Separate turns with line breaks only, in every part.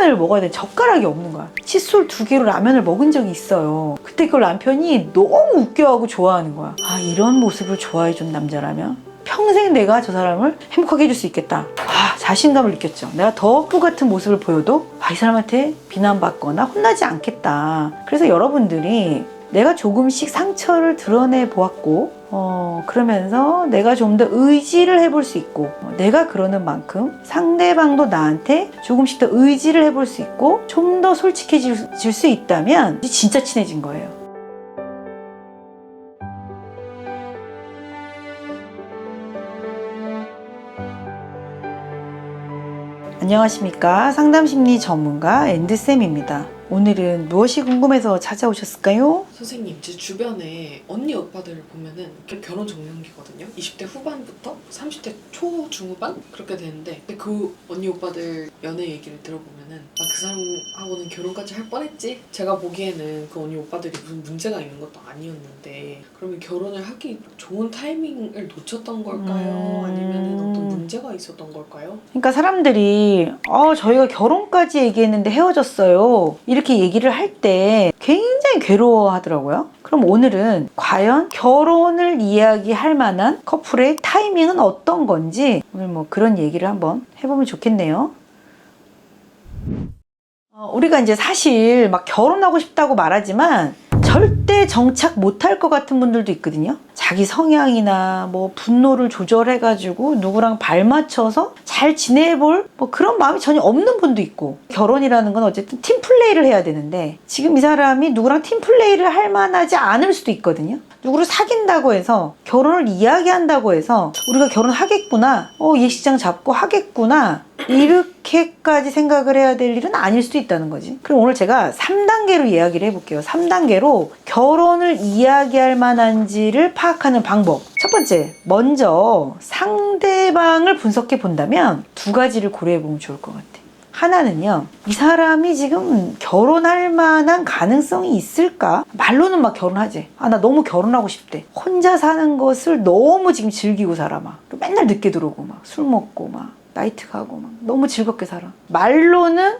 라면을 먹어야 돼. 젓가락이 없는 거야. 칫솔 2개로 라면을 먹은 적이 있어요. 그때 그 남편이 너무 웃겨하고 좋아하는 거야. 아, 이런 모습을 좋아해준 남자라면 평생 내가 저 사람을 행복하게 해줄 수 있겠다. 아, 자신감을 느꼈죠. 내가 더 똑같은 모습을 보여도 이 사람한테 비난받거나 혼나지 않겠다. 그래서 여러분들이 내가 조금씩 상처를 드러내 보았고 그러면서 내가 좀 더 의지를 해볼 수 있고 내가 그러는 만큼 상대방도 나한테 조금씩 더 의지를 해볼 수 있고 좀 더 솔직해질 수 있다면 진짜 친해진 거예요. 안녕하십니까. 상담심리 전문가 앤드쌤입니다. 오늘은 무엇이 궁금해서 찾아오셨을까요?
선생님, 제 주변에 언니 오빠들을 보면은 결혼 적령기거든요. 20대 후반부터 30대 초 중후반 그렇게 되는데, 근데 그 언니 오빠들 연애 얘기를 들어보면은 나 그 사람하고는 결혼까지 할 뻔했지. 제가 보기에는 그 언니 오빠들이 무슨 문제가 있는 것도 아니었는데, 그러면 결혼을 하기 좋은 타이밍을 놓쳤던 걸까요? 아니면은 어떤 문제가 있었던 걸까요?
그러니까 사람들이 저희가 결혼까지 얘기했는데 헤어졌어요, 이렇게 얘기를 할 때 굉장히 괴로워하더라고요. 그럼 오늘은 과연 결혼을 이야기할 만한 커플의 타이밍은 어떤 건지 오늘 뭐 그런 얘기를 한번 해보면 좋겠네요. 우리가 이제 사실 막 결혼하고 싶다고 말하지만 절대 정착 못할 것 같은 분들도 있거든요. 자기 성향이나 뭐 분노를 조절해가지고 누구랑 발맞춰서 잘 지내볼 뭐 그런 마음이 전혀 없는 분도 있고, 결혼이라는 건 어쨌든 팀플레이를 해야 되는데 지금 이 사람이 누구랑 팀플레이를 할 만하지 않을 수도 있거든요. 누구를 사귄다고 해서 결혼을 이야기한다고 해서 우리가 결혼하겠구나, 예식장 잡고 하겠구나 이렇게까지 생각을 해야 될 일은 아닐 수도 있다는 거지. 그럼 오늘 제가 3단계로 이야기를 해볼게요. 3단계로 결혼을 이야기할 만한지를 파악하는 방법. 첫 번째, 먼저 상대방을 분석해 본다면 2가지를 고려해 보면 좋을 것 같아. 하나는요, 이 사람이 지금 결혼할 만한 가능성이 있을까? 말로는 막 결혼하지. 나 너무 결혼하고 싶대. 혼자 사는 것을 너무 지금 즐기고 살아. 막 맨날 늦게 들어오고 막 술 먹고 막 나이트 가고 막 너무 즐겁게 살아. 말로는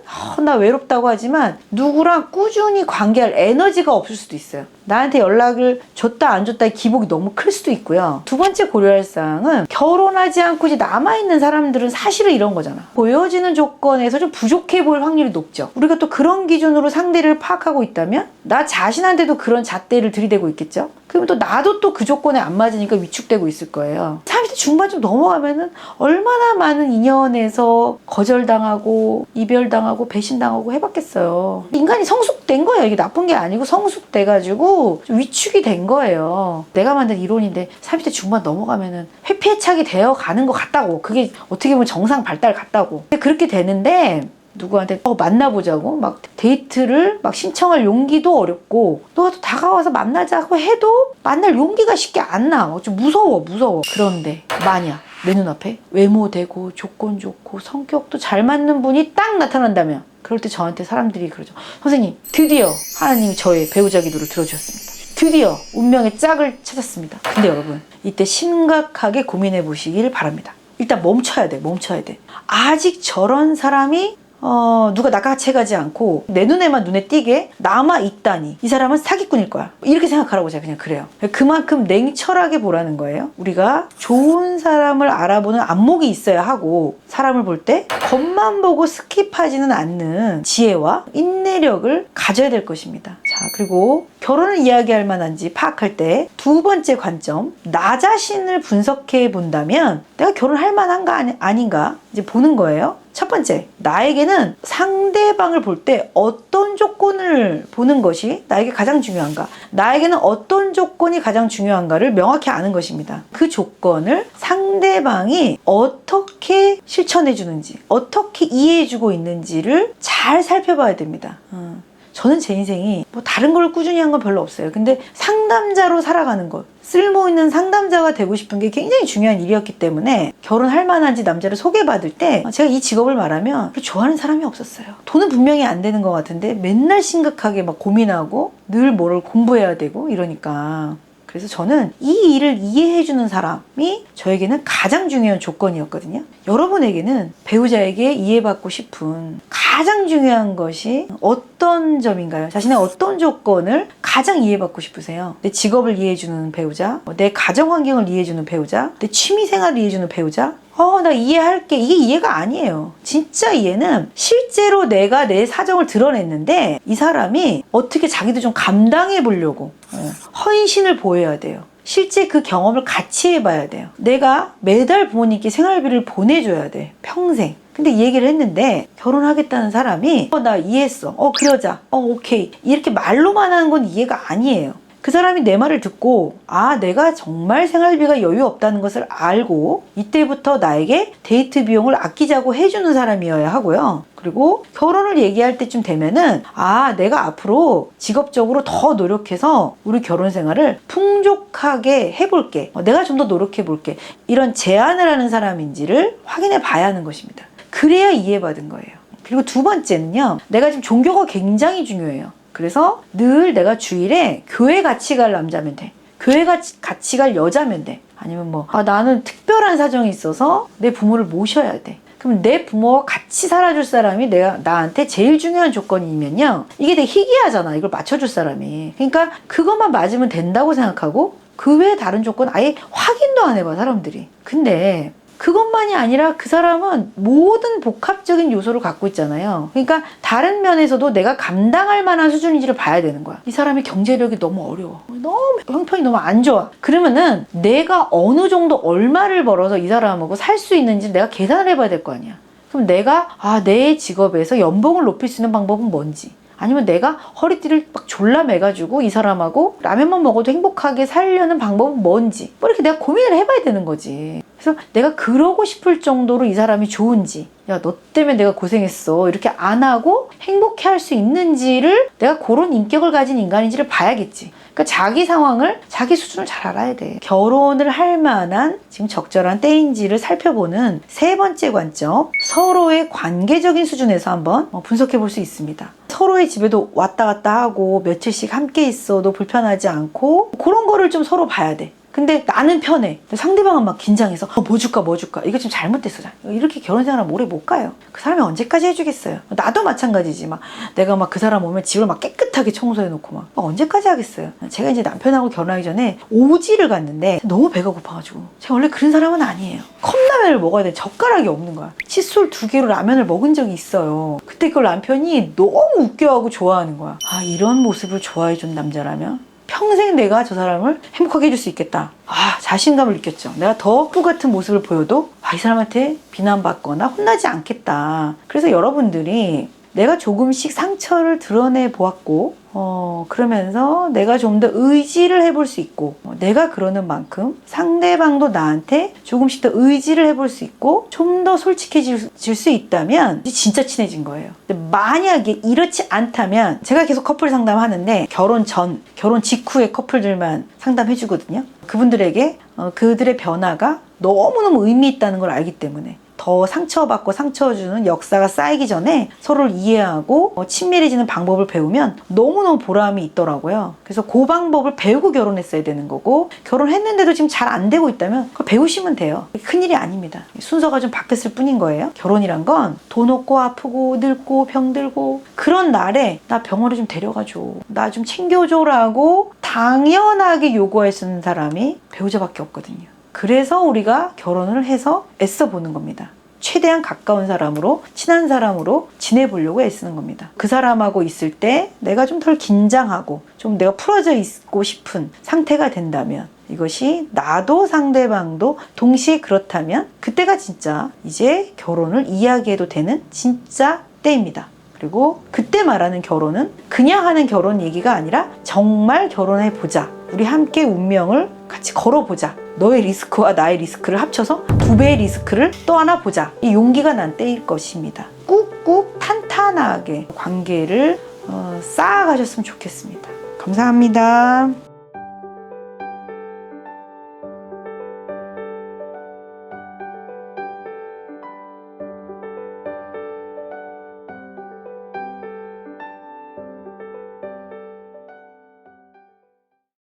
나 외롭다고 하지만 누구랑 꾸준히 관계할 에너지가 없을 수도 있어요. 나한테 연락을 줬다 안 줬다의 기복이 너무 클 수도 있고요. 2번째 고려할 사항은 결혼하지 않고 이제 남아있는 사람들은 사실은 이런 거잖아. 보여지는 조건에서 좀 부족해 보일 확률이 높죠. 우리가 또 그런 기준으로 상대를 파악하고 있다면 나 자신한테도 그런 잣대를 들이대고 있겠죠. 그러면 또 나도 또 그 조건에 안 맞으니까 위축되고 있을 거예요. 30대 중반 좀 넘어가면은 얼마나 많은 인연에서 거절당하고 이별당하고 배신당하고 해봤겠어요. 인간이 성숙된 거예요. 이게 나쁜 게 아니고 성숙돼가지고 좀 위축이 된 거예요. 내가 만든 이론인데 30대 중반 넘어가면은 회피해착이 되어 가는 것 같다고. 그게 어떻게 보면 정상 발달 같다고. 그렇게 되는데 누구한테 만나보자고 막 데이트를 막 신청할 용기도 어렵고, 너가 또 다가와서 만나자고 해도 만날 용기가 쉽게 안 나. 좀 무서워. 그런데 만약 내 눈앞에 외모 되고 조건 좋고 성격도 잘 맞는 분이 딱 나타난다면, 그럴 때 저한테 사람들이 그러죠. 선생님, 드디어 하나님이 저의 배우자 기도를 들어주셨습니다. 드디어 운명의 짝을 찾았습니다. 근데 여러분, 이때 심각하게 고민해 보시길 바랍니다. 일단 멈춰야 돼. 아직 저런 사람이 누가 나같이 가지 않고 내 눈에만 눈에 띄게 남아있다니 이 사람은 사기꾼일 거야, 이렇게 생각하라고 제가 그냥 그래요. 그만큼 냉철하게 보라는 거예요. 우리가 좋은 사람을 알아보는 안목이 있어야 하고, 사람을 볼 때 겉만 보고 스킵하지는 않는 지혜와 인내력을 가져야 될 것입니다. 자, 그리고 결혼을 이야기할 만한지 파악할 때 2번째 관점, 나 자신을 분석해 본다면 내가 결혼할 만한가 아닌가 이제 보는 거예요. 첫 번째, 나에게는 상대방을 볼 때 어떤 조건을 보는 것이 나에게 가장 중요한가, 나에게는 어떤 조건이 가장 중요한가를 명확히 아는 것입니다. 그 조건을 상대방이 어떻게 실천해 주는지, 어떻게 이해해 주고 있는지를 잘 살펴봐야 됩니다. 저는 제 인생이 뭐 다른 걸 꾸준히 한 건 별로 없어요. 근데 상담자로 살아가는 것, 쓸모있는 상담자가 되고 싶은 게 굉장히 중요한 일이었기 때문에 결혼할 만한지 남자를 소개받을 때 제가 이 직업을 말하면 좋아하는 사람이 없었어요. 돈은 분명히 안 되는 것 같은데 맨날 심각하게 막 고민하고 늘 뭐를 공부해야 되고 이러니까. 그래서 저는 이 일을 이해해주는 사람이 저에게는 가장 중요한 조건이었거든요. 여러분에게는 배우자에게 이해받고 싶은 가장 중요한 것이 어떤 점인가요? 자신의 어떤 조건을 가장 이해받고 싶으세요? 내 직업을 이해해주는 배우자, 내 가정 환경을 이해해주는 배우자, 내 취미 생활을 이해해주는 배우자. 나 이해할게. 이게 이해가 아니에요. 진짜 이해는 실제로 내가 내 사정을 드러냈는데 이 사람이 어떻게 자기도 좀 감당해 보려고 헌신을 보여야 돼요. 실제 그 경험을 같이 해봐야 돼요. 내가 매달 부모님께 생활비를 보내줘야 돼. 평생. 근데 이 얘기를 했는데 결혼하겠다는 사람이 나 이해했어. 그러자. 오케이. 이렇게 말로만 하는 건 이해가 아니에요. 그 사람이 내 말을 듣고 내가 정말 생활비가 여유 없다는 것을 알고 이때부터 나에게 데이트 비용을 아끼자고 해주는 사람이어야 하고요. 그리고 결혼을 얘기할 때쯤 되면은 내가 앞으로 직업적으로 더 노력해서 우리 결혼 생활을 풍족하게 해볼게. 내가 좀 더 노력해볼게. 이런 제안을 하는 사람인지를 확인해 봐야 하는 것입니다. 그래야 이해받은 거예요. 그리고 두 번째는요. 내가 지금 종교가 굉장히 중요해요. 그래서 늘 내가 주일에 교회 같이 갈 남자면 돼. 교회 같이 갈 여자면 돼. 아니면 나는 특별한 사정이 있어서 내 부모를 모셔야 돼. 그럼 내 부모와 같이 살아줄 사람이 나한테 제일 중요한 조건이면요. 이게 되게 희귀하잖아. 이걸 맞춰줄 사람이. 그러니까 그것만 맞으면 된다고 생각하고 그 외에 다른 조건 아예 확인도 안 해봐, 사람들이. 근데 그것만이 아니라 그 사람은 모든 복합적인 요소를 갖고 있잖아요. 그러니까 다른 면에서도 내가 감당할 만한 수준인지를 봐야 되는 거야. 이 사람이 경제력이 너무 어려워. 너무 형편이 너무 안 좋아. 그러면은 내가 어느 정도 얼마를 벌어서 이 사람하고 살 수 있는지 내가 계산을 해봐야 될 거 아니야. 그럼 내가 내 직업에서 연봉을 높일 수 있는 방법은 뭔지, 아니면 내가 허리띠를 막 졸라 매가지고 이 사람하고 라면만 먹어도 행복하게 살려는 방법은 뭔지 이렇게 내가 고민을 해봐야 되는 거지. 그래서 내가 그러고 싶을 정도로 이 사람이 좋은지, 너 때문에 내가 고생했어 이렇게 안 하고 행복해 할 수 있는지를 내가 그런 인격을 가진 인간인지를 봐야겠지. 그러니까 자기 상황을, 자기 수준을 잘 알아야 돼. 결혼을 할 만한 지금 적절한 때인지를 살펴보는 세 번째 관점, 서로의 관계적인 수준에서 한번 분석해 볼 수 있습니다. 서로의 집에도 왔다 갔다 하고 며칠씩 함께 있어도 불편하지 않고 그런 거를 좀 서로 봐야 돼. 근데 나는 편해. 상대방은 막 긴장해서 뭐 줄까 이거 좀 잘못됐어. 이렇게 결혼 생활을 오래 못 가요. 그 사람이 언제까지 해주겠어요. 나도 마찬가지지. 내가 그 사람 오면 집을 깨끗하게 청소해놓고 언제까지 하겠어요. 제가 이제 남편하고 결혼하기 전에 오지를 갔는데 너무 배가 고파가지고, 제가 원래 그런 사람은 아니에요. 컵라면을 먹어야 돼. 젓가락이 없는 거야. 칫솔 2개로 라면을 먹은 적이 있어요. 그때 그 남편이 너무 웃겨하고 좋아하는 거야. 이런 모습을 좋아해준 남자라면 평생 내가 저 사람을 행복하게 해줄 수 있겠다. 자신감을 느꼈죠. 내가 더 똑같은 모습을 보여도 이 사람한테 비난받거나 혼나지 않겠다. 그래서 여러분들이 내가 조금씩 상처를 드러내 보았고 그러면서 내가 좀 더 의지를 해볼 수 있고 내가 그러는 만큼 상대방도 나한테 조금씩 더 의지를 해볼 수 있고 좀 더 솔직해질 수 있다면 진짜 친해진 거예요. 근데 만약에 이렇지 않다면, 제가 계속 커플 상담하는데 결혼 전, 결혼 직후의 커플들만 상담해주거든요. 그분들에게 그들의 변화가 너무너무 의미 있다는 걸 알기 때문에 더 상처받고 상처 주는 역사가 쌓이기 전에 서로를 이해하고 친밀해지는 방법을 배우면 너무너무 보람이 있더라고요. 그래서 그 방법을 배우고 결혼했어야 되는 거고, 결혼했는데도 지금 잘 안 되고 있다면 그걸 배우시면 돼요. 큰일이 아닙니다. 순서가 좀 바뀌었을 뿐인 거예요. 결혼이란 건 돈 없고 아프고 늙고 병들고 그런 날에 나 병원에 좀 데려가줘, 나 좀 챙겨줘라고 당연하게 요구할 수 있는 사람이 배우자밖에 없거든요. 그래서 우리가 결혼을 해서 애써보는 겁니다. 최대한 가까운 사람으로, 친한 사람으로 지내보려고 애쓰는 겁니다. 그 사람하고 있을 때 내가 좀 덜 긴장하고 좀 내가 풀어져 있고 싶은 상태가 된다면, 이것이 나도 상대방도 동시에 그렇다면 그때가 진짜 이제 결혼을 이야기해도 되는 진짜 때입니다. 그리고 그때 말하는 결혼은 그냥 하는 결혼 얘기가 아니라 정말 결혼해보자, 우리 함께 운명을 같이 걸어보자, 너의 리스크와 나의 리스크를 합쳐서 2배의 리스크를 떠안아보자, 이 용기가 난 때일 것입니다. 꾹꾹 탄탄하게 관계를 쌓아가셨으면 좋겠습니다. 감사합니다.